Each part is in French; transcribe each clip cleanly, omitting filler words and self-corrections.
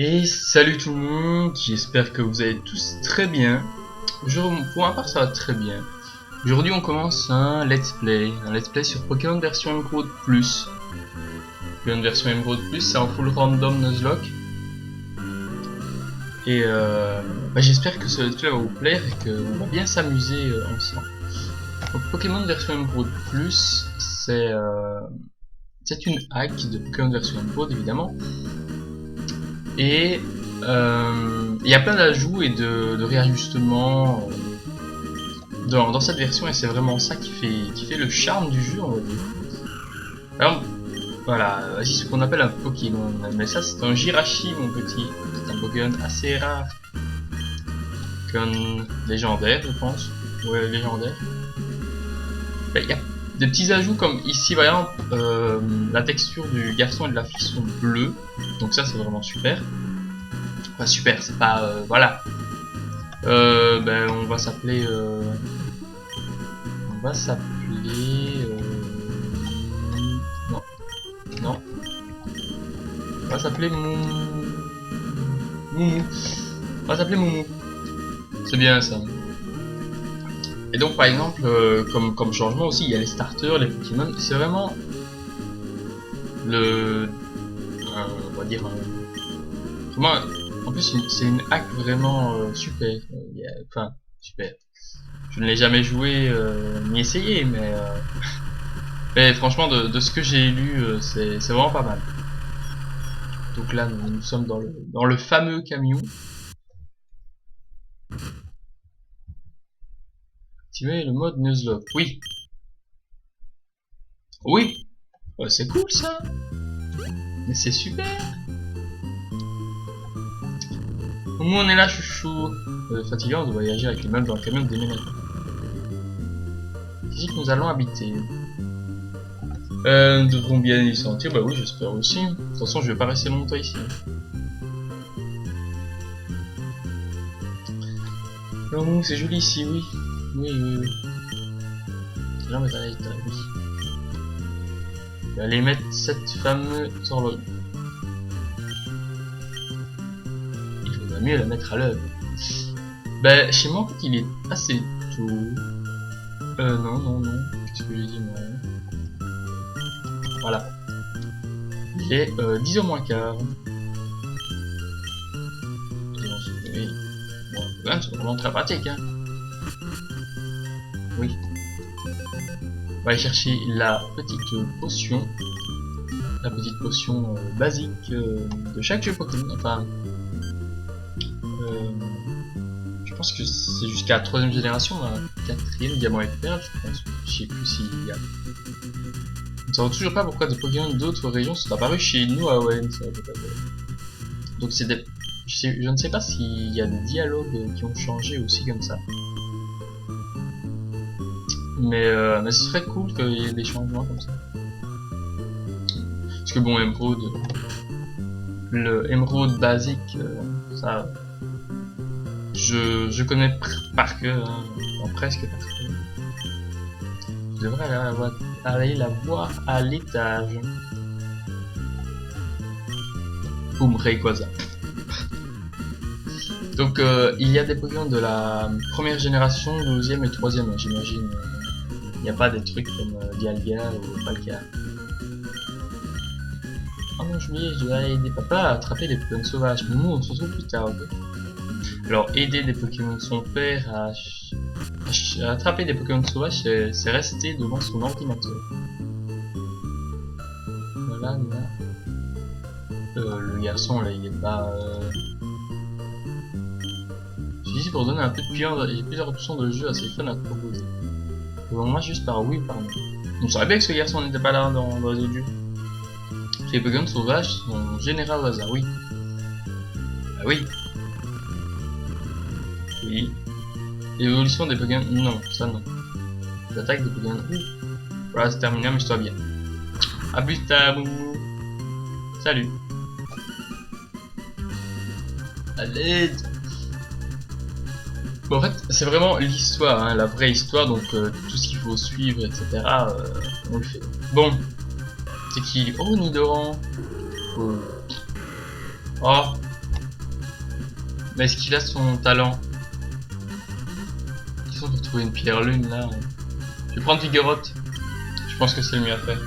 Et salut tout le monde, j'espère que vous allez tous très bien. Pour ma part ça va très bien. Aujourd'hui on commence un let's play sur Pokémon version Emerald Plus. Pokémon version Emerald Plus c'est en full random Nuzlocke. Et j'espère que ce let's play va vous plaire et qu'on va bien s'amuser ensemble. Donc Pokémon version Emerald Plus c'est une hack de Pokémon version Emerald évidemment. Et il y a plein d'ajouts et de réajustements dans cette version, et c'est vraiment ça qui fait le charme du jeu, on va dire. Alors voilà, voici ce qu'on appelle un Pokémon, mais ça c'est un Jirachi mon petit, c'est un Pokémon assez rare, Pokémon légendaire je pense, ouais légendaire. Il y a des petits ajouts comme ici par exemple, la texture du garçon et de la fille sont bleues, donc ça c'est vraiment super. Enfin super, c'est pas voilà. On va s'appeler non, on va s'appeler Moumou. On va s'appeler Moumou. C'est bien ça. Et donc par exemple, comme changement aussi, il y a les starters, les Pokémon. C'est vraiment on va dire vraiment. En plus c'est une hack vraiment super. Enfin super. Je ne l'ai jamais joué ni essayé, mais franchement de ce que j'ai lu, c'est vraiment pas mal. Donc là nous sommes dans le fameux camion. Activer le mode Nuzlocke. Oui. Oui. C'est cool ça. Mais c'est super. Au moins on est là chouchou. Fatigant de voyager avec les meubles dans le camion de déménagement. Ici que nous allons habiter. Nous devrons bien y sentir, bah oui j'espère aussi. De toute façon je vais pas rester longtemps ici. Oh, c'est joli ici, oui. Oui. Là, mais oui. Je vais aller mettre cette fameuse horloge. Il faudrait mieux la mettre à l'heure. Bah, chez moi, en fait, il est assez tôt. Non. Qu'est-ce que j'ai dit, moi? Voilà. Il est 10h moins quart. Oui. Bon, c'est vraiment très pratique, hein. Oui. On va aller chercher la petite potion. La petite potion basique de chaque jeu Pokémon. Enfin, je pense que c'est jusqu'à la 3ème génération, la 4ème diamant et perle, je pense. Je sais plus s'il y a. On ne sait toujours pas pourquoi des Pokémon d'autres régions sont apparus chez nous à ON. Donc c'est des... je ne sais pas s'il y a des dialogues qui ont changé aussi comme ça. Mais ce serait cool qu'il y ait des changements comme ça. Parce que bon, Emerald, le Emerald basique, ça, je connais par cœur, hein, presque par cœur. Je devrais aller la voir à l'étage. Boum, Rayquaza. Donc il y a des Pokémon de la première génération, 12ème et 3ème, j'imagine. Il n'y a pas des trucs comme Dialga ou Palkia. Oh non, j'ai oublié, je dois aller aider papa à attraper des Pokémon sauvages. Mais nous, on se retrouve plus tard, ok. Alors, aider des Pokémon de son père à attraper des Pokémon sauvages, c'est rester devant son ordinateur. Voilà, là. Le garçon, là, il est pas... Je suis ici pour donner un peu de cuillère. J'ai plusieurs options de jeu assez fun à te proposer. Moi juste par oui ou par non. On savait bien que ce garçon n'était pas là dans les autres jeux. Les Pokémon sauvages sont général au hasard, oui. Ah oui. Oui. L'évolution des Pokémon, non, ça non. L'attaque des Pokémon, oui. Voilà, c'est terminé, mais je dois bien. A plus tard, Moumou. Salut. Allez. Bon, en fait, c'est vraiment l'histoire, hein, la vraie histoire, donc tout ce qu'il faut suivre, etc. On le fait. Bon, c'est qui? Oh, Nidoran. Oh, Mais est-ce qu'il a son talent? Ils ont retrouvé une pierre lune là. Je vais prendre Vigoroth. Je pense que c'est le mieux à faire.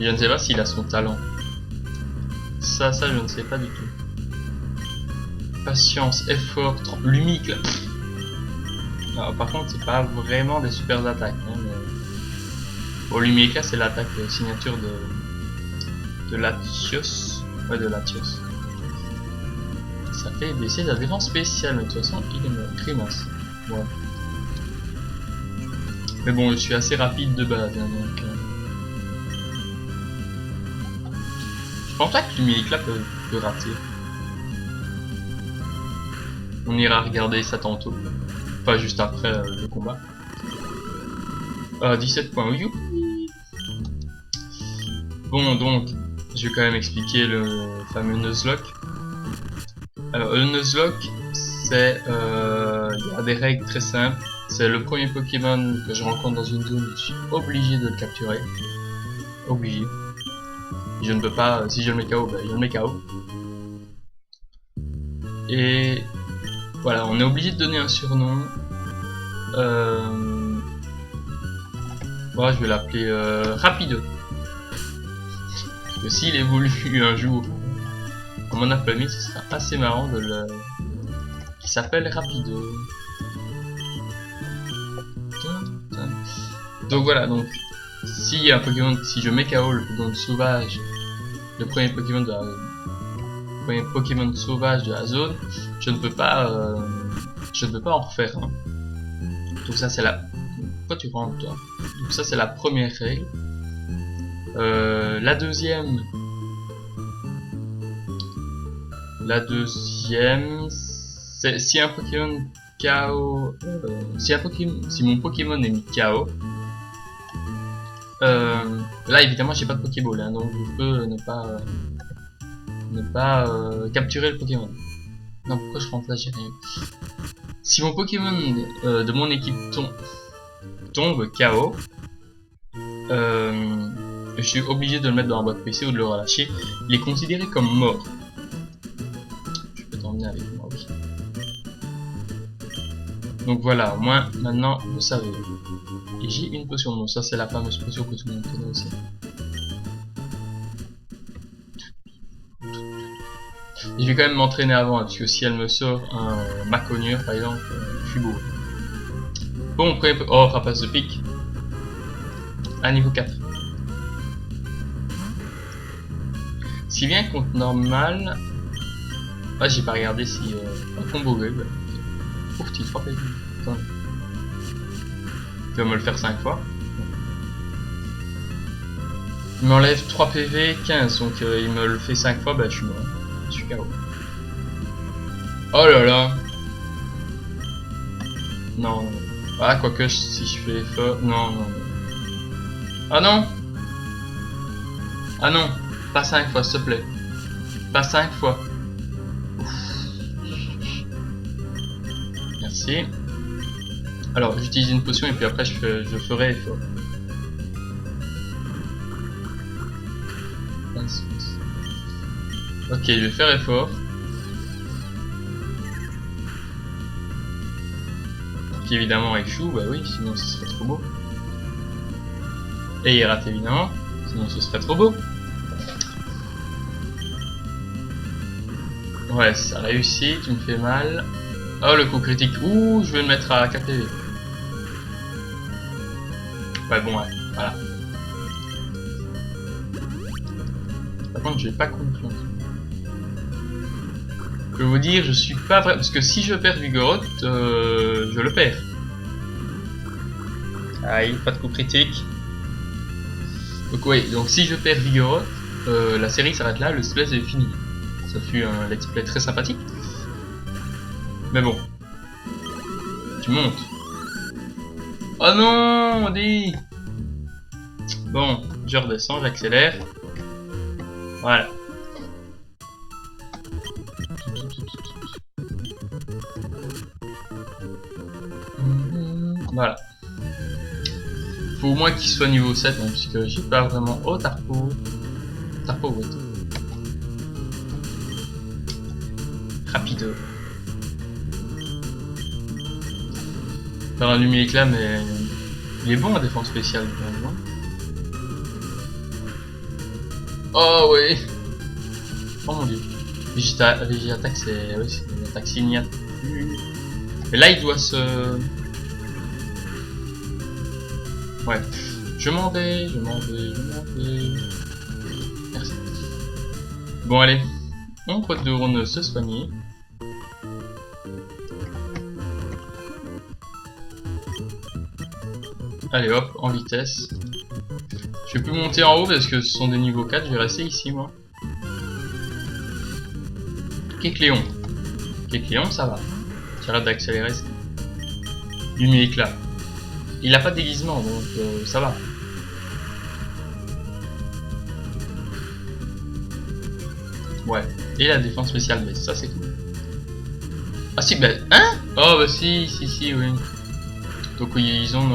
Et je ne sais pas s'il a son talent. Ça je ne sais pas du tout. Patience, effort, lumique là. Alors, par contre, c'est pas vraiment des super attaques. Hein, mais... Bon, lumique là, c'est l'attaque signature de Latios. Ouais, de Latios. Ça fait baisser la défense spéciale, mais de toute façon, il est mort. Grimace. Ouais. Mais bon, je suis assez rapide de base, hein, donc... Je pense pas que Lumique là peut rater. On ira regarder ça tantôt. Enfin, juste après le combat. 17 points. Youpi. Bon, donc, je vais quand même expliquer le fameux Nuzlocke. Alors, le Nuzlocke, c'est... il y a des règles très simples. C'est le premier Pokémon que je rencontre dans une zone, je suis obligé de le capturer. Obligé. Je ne peux pas, si je le mets KO, ben je le mets KO. Et voilà, on est obligé de donner un surnom. Moi, je vais l'appeler Rapido. Parce que s'il évolue un jour en mon appelé, ce sera assez marrant de le... qui s'appelle Rapido. Donc voilà, donc si un Pokémon, si je mets KO le Pokémon sauvage, le premier Pokémon sauvage de la zone, je ne peux pas en refaire un. Donc ça c'est la... Pourquoi tu rentres toi? Donc ça c'est la première règle. La deuxième, c'est si un Pokémon KO, si mon Pokémon est mis KO, là évidemment j'ai pas de Pokéball, hein, donc je peux ne pas capturer le Pokémon. Non, pourquoi je rentre là, j'ai rien. Si mon Pokémon de mon équipe tombe KO, je suis obligé de le mettre dans la boîte PC ou de le relâcher. Il est considéré comme mort. Je peux t'emmener avec moi aussi. Donc voilà, au moins maintenant vous savez. Et j'ai une potion de mort, ça c'est la fameuse potion que tout le monde connaît aussi. Et je vais quand même m'entraîner avant, hein, parce que si elle me sort un Maconieur par exemple, je suis beau. Bon, oh, rapace de pique. À niveau 4. Si bien contre normal... Ah, j'ai pas regardé si... un combo web. Ouf, tu 3 PV. Attends. Tu vas me le faire 5 fois. Il m'enlève 3 PV, 15. Donc il me le fait 5 fois, bah je suis mort. Je suis KO. Oh là là. Non. Ah, quoique si je fais effort... Non, non. Ah non. Ah non. Pas 5 fois, s'il te plaît. Pas 5 fois. Merci. Alors, j'utilise une potion et puis après je ferai effort. Ok, je vais faire effort. Qui évidemment échoue, bah oui, sinon ce serait trop beau. Et il rate évidemment, sinon ce serait trop beau. Ouais, ça réussit, tu me fais mal. Oh, le coup critique. Ouh, je vais le mettre à 4 PV. Ouais, bon, ouais, voilà. Par contre, j'ai pas confiance. Je peux vous dire, je suis pas vrai. Parce que si je perds Vigoroth, je le perds. Aïe, pas de coup critique. Donc, ouais, donc si je perds Vigoroth, la série s'arrête là, le let's play est fini. Ça fut un let's play très sympathique. Mais bon. Tu montes. Oh non, on dit. Bon, je redescends, j'accélère. Voilà. Voilà. Faut au moins qu'il soit niveau 7, hein, puisque j'ai pas vraiment... Oh, Tarpo. Tarpo, oui. Rapido. Faire un lumière-éclat, mais il est bon à défense spéciale quand même. Oh ouais. Oh mon dieu. Végéattaque c'est oui, une attaque signale. Et là il doit se... Ouais. Je m'en vais. Merci. Bon allez. On retourne se soigner. Allez hop, en vitesse. Je vais plus monter en haut parce que ce sont des niveaux 4, je vais rester ici moi. Kecléon. Kecléon ça va. J'arrête d'accélérer. Lumière-éclat. Il a pas de déguisement donc ça va. Ouais. Et la défense spéciale, mais ça c'est cool. Ah si, bah, hein? Oh bah si, oui. Donc oui, ils ont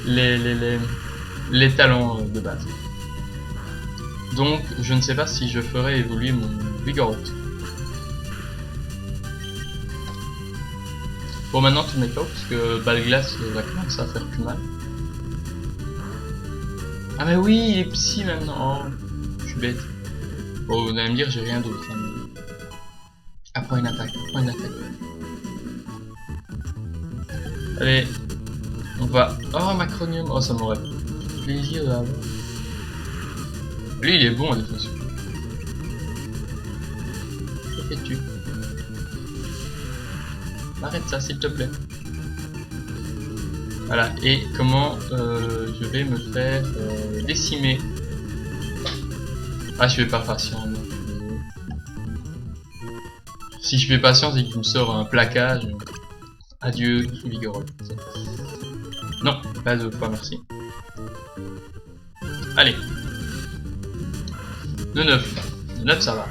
les talents de base. Donc je ne sais pas si je ferai évoluer mon Vigoroth. Bon maintenant tu n'es pas parce que balle glace va commencer à faire plus mal. Ah mais oui, il est psy maintenant. Oh, je suis bête. Bon, vous allez me dire j'ai rien d'autre. Hein. Après une attaque, Allez, on va... Oh, Macronium. Oh, ça m'aurait plaisir d'avoir. Lui, il est bon en défense. Que fais-tu? Arrête ça, s'il te plaît. Voilà, et comment je vais me faire décimer. Ah, je fais pas patient. Non. Si je fais patience et qu'il me sort un plaquage, adieu, Vigoroth. Non, pas deux fois, merci. Allez. Le 9. Le 9, ça va.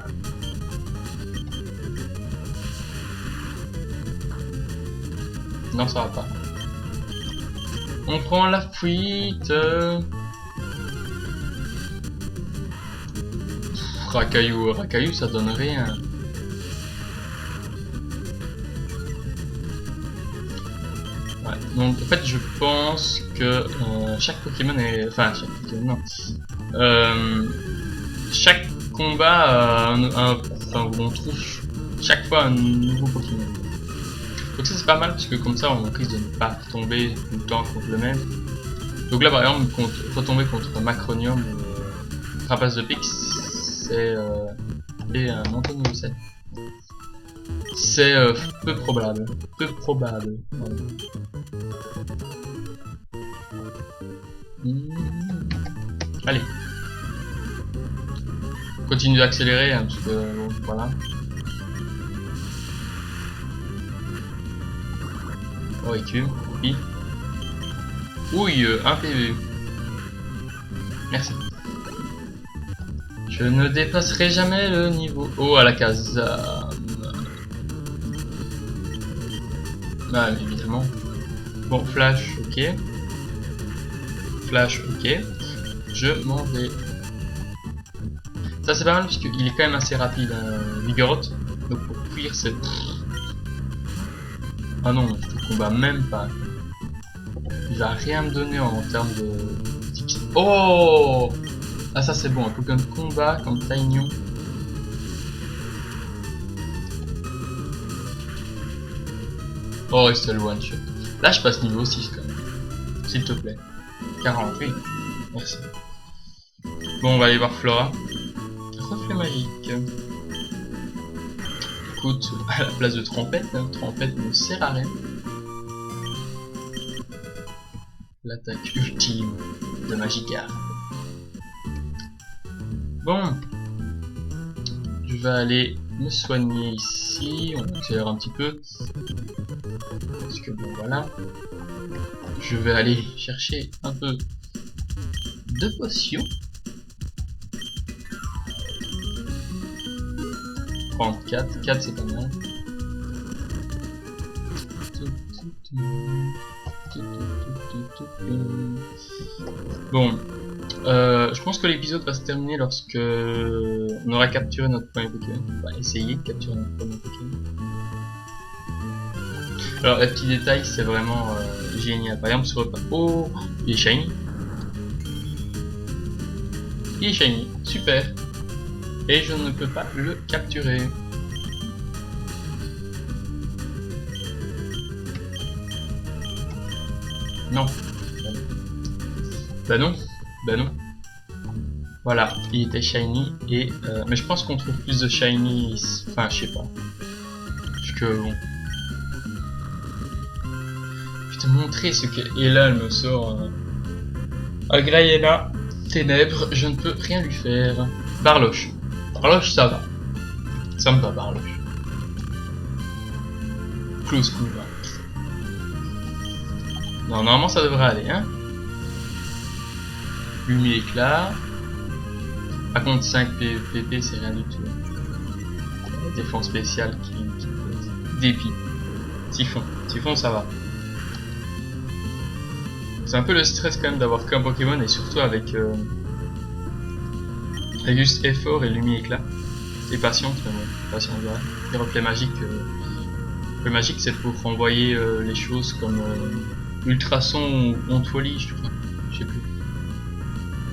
Non, ça va pas. On prend la fuite. Racaillou, Racaillou, ça donne rien. Ouais, donc en fait je pense que chaque Pokémon est... Enfin, chaque Pokémon, non. Chaque combat enfin, où on trouve chaque fois un nouveau Pokémon. Donc ça c'est pas mal parce que comme ça on risque de ne pas tomber tout le temps contre le même. Donc là par exemple, retomber contre Macronium ou Trapace de Pix, c'est un montant niveau 7. C'est peu probable. Voilà. Allez. Continue d'accélérer hein, parce que bon, voilà. Oh écume, oui. Ouille, 1 PV. Merci. Je ne dépasserai jamais le niveau. Oh à la case. Ah évidemment. Bon flash, ok. Flash, ok. Je m'en vais. Ça c'est pas mal parce qu'il est quand même assez rapide, Vigoroth. Donc pour fuir c'est... Ah non, je te combats même pas. Il va rien me donner en termes de... Oh! Ah ça c'est bon, un Pokémon de combat comme Taignon. Oh et c'est le one shot. Là je passe niveau 6 quand même. S'il te plaît. 48. Merci. Bon on va aller voir Flora. Reflet magique. Écoute, à la place de trompette, hein, trompette ne sert à rien. L'attaque ultime de Magikarp. Bon, je vais aller me soigner ici. On accélère un petit peu. Parce que bon, voilà. Je vais aller chercher un peu de potions. 4 c'est pas mal. Bon, Je pense que l'épisode va se terminer lorsque on aura capturé notre premier Pokémon. Enfin, essayer de capturer notre premier Pokémon. Alors, les petits détails, c'est vraiment génial. Par exemple, sur le... Oh, il est shiny. Il est shiny, super. Et je ne peux pas le capturer. Non. Bah non. Bah non. Voilà, il était shiny et mais je pense qu'on trouve plus de shiny, enfin je sais pas. Parce que bon. Je vais te montrer ce que et là elle me sort Agraïena, ténèbres, je ne peux rien lui faire. Barloche. Barloche ça va. Ça me va Barloche. Close cool. Non, normalement ça devrait aller hein. Lumière éclat. Par contre 5 PP c'est rien du tout. Défense spéciale qui dépit. Typhon. Typhon ça va. C'est un peu le stress quand même d'avoir qu'un Pokémon et surtout avec juste effort et lumière éclat. Et patience, mais bon, patience voilà. Et replay magique. Le magique c'est pour renvoyer les choses comme ultrason ou onde folie je crois. Je sais plus.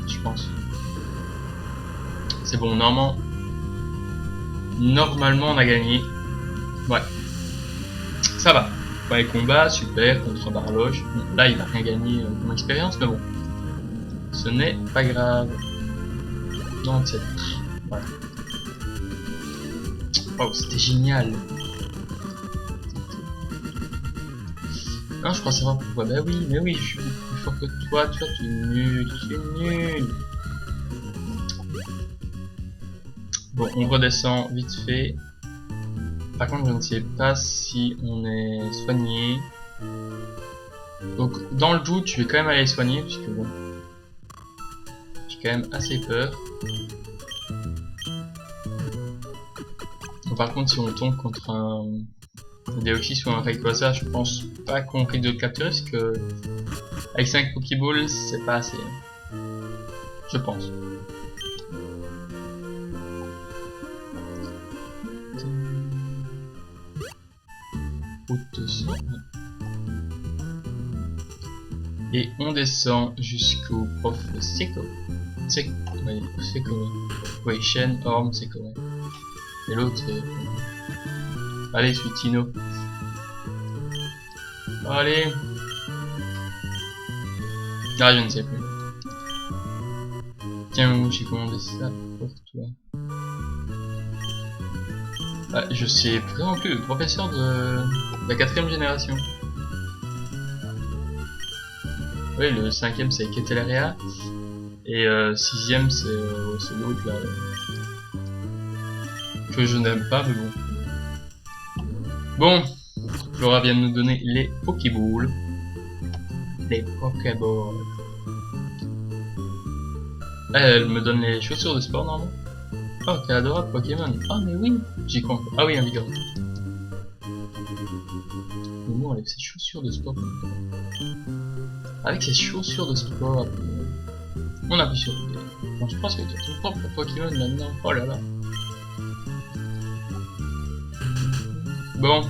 Je pense. C'est bon, normalement on a gagné. Ouais. Ça va. Ouais, combat, super, contre Barloche. Bon, là il a rien gagné comme expérience, mais bon. Ce n'est pas grave. 97. Voilà. Wow, c'était génial. Non, je crois savoir pourquoi. Bah oui, mais oui, je suis plus fort que toi, tu es nul, tu es nul. Bon, on redescend vite fait. Par contre, je ne sais pas si on est soigné. Donc, dans le doute, je vais quand même aller soigner, puisque bon, j'ai quand même assez peur. Donc, par contre, si on tombe contre un Deoxys ou un Rayquaza, je pense pas qu'on risque de le capturer, parce que avec 5 Pokéballs, c'est pas assez. Je pense. Et on descend jusqu'au prof Seco. Ouais, Seco. Oui, Shen, Orm, Seco. Ouais. Et l'autre. Allez, Suitino. Allez. Ah, je ne sais plus. Tiens, j'ai commandé ça pour toi. Ah, je sais vraiment plus, le professeur de la 4ème génération. Oui, le 5ème c'est Ketelaria. Et 6ème c'est l'autre là. Que je n'aime pas, mais bon. Bon, Flora vient de nous donner les Pokéballs. Les Pokéballs. Elle me donne les chaussures de sport normalement. Oh, quel adorable Pokémon. Ah, mais oui, j'y compte. Ah oui, un bidon. Momo avec ses chaussures de sport. Avec ses chaussures de sport. On appuie sur B. Bon, je pense que tu as ton propre Pokémon maintenant. Oh là là. Bon,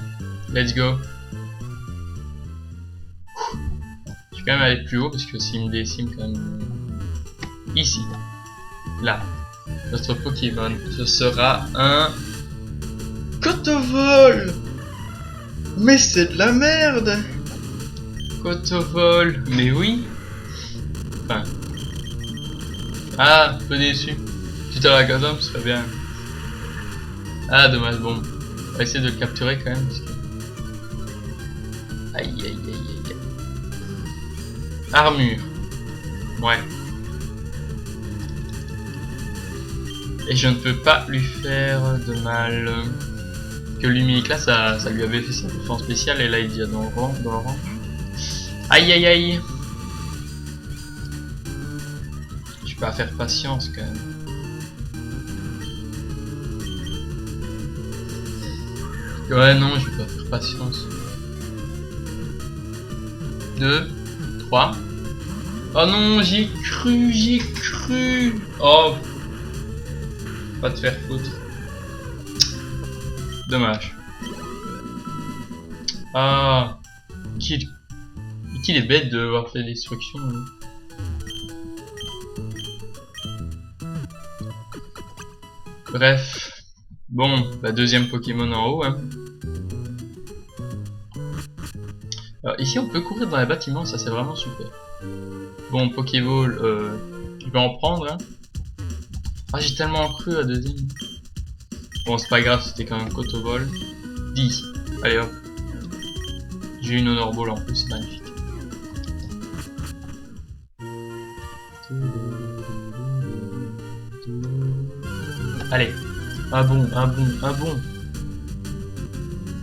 let's go. Je vais quand même aller plus haut parce que s'il me décime quand même. Ici. Là. Notre Pokémon, ce sera un Cotovol. Mais c'est de la merde. Cotovol, mais oui. Enfin. Ah, peu déçu. Tout à la Gazam, ce serait bien. Ah, dommage, bon. On va essayer de le capturer quand même. Parce que... Aïe, aïe, aïe, aïe. Armure. Ouais. Et je ne peux pas lui faire de mal. Que Lumière là, ça lui avait fait sa défense spéciale et là il dit dans le rang. Aïe aïe aïe. Je peux pas faire patience quand même. Ouais non, je vais pas faire patience. 2, 3. Oh non, j'y ai cru, j'y ai cru. Oh, pas te faire foutre. Dommage. Ah, qu'il est bête de avoir fait destruction. Hein. Bref. Bon, bah deuxième Pokémon en haut. Hein. Alors, ici, on peut courir dans les bâtiments, ça c'est vraiment super. Bon, Pokéball, je vais en prendre. Hein. Ah, j'ai tellement cru à deuxième. Bon, c'est pas grave, c'était quand même Cotoball. 10. Allez hop. J'ai une Honor Ball en plus, c'est magnifique. Allez. Un bon.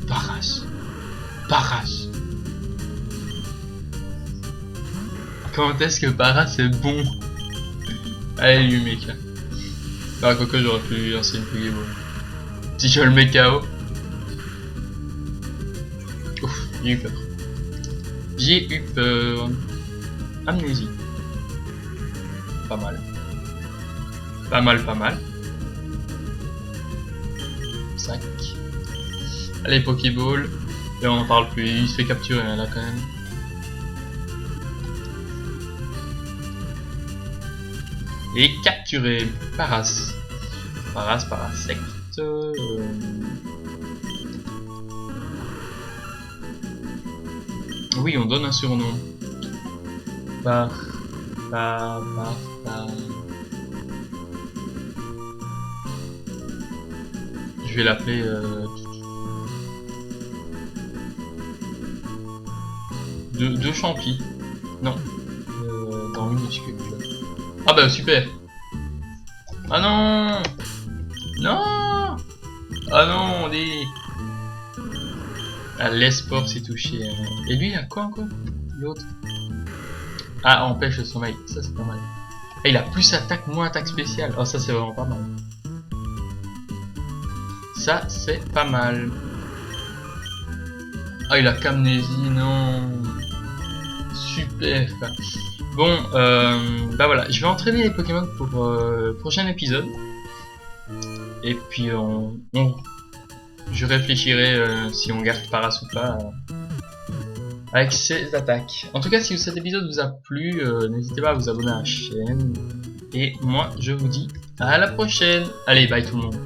Paras. Quand est-ce que Paras est bon? Allez, lui, mec. Bah, quoique j'aurais pu lancer une Pokéball. Si je le mets KO. Ouf, j'ai eu peur. J'ai eu peur. Amnésie. Pas mal. Pas mal. Sac. Allez, Pokéball. Et on en parle plus. Il se fait capturer là quand même. Et capturé. Paras. Parasect. Oui, on donne un surnom. Par. Je vais l'appeler. Deux champis. Non. Dans minuscule. Ah bah super. Ah non. Non. Ah non, on est... Ah, l'esport s'est touché. Et lui, il a quoi encore? L'autre. Ah, empêche le sommeil. Ça, c'est pas mal. Et il a plus attaque, moins attaque spéciale. Oh, ça, c'est vraiment pas mal. Ça, c'est pas mal. Ah, il a qu'amnésie, non. Super. Bon, bah voilà. Je vais entraîner les Pokémon pour le prochain épisode. Et puis, je réfléchirai si on garde Paras ou pas avec ses attaques. En tout cas, si cet épisode vous a plu, n'hésitez pas à vous abonner à la chaîne. Et moi, je vous dis à la prochaine. Allez, bye tout le monde.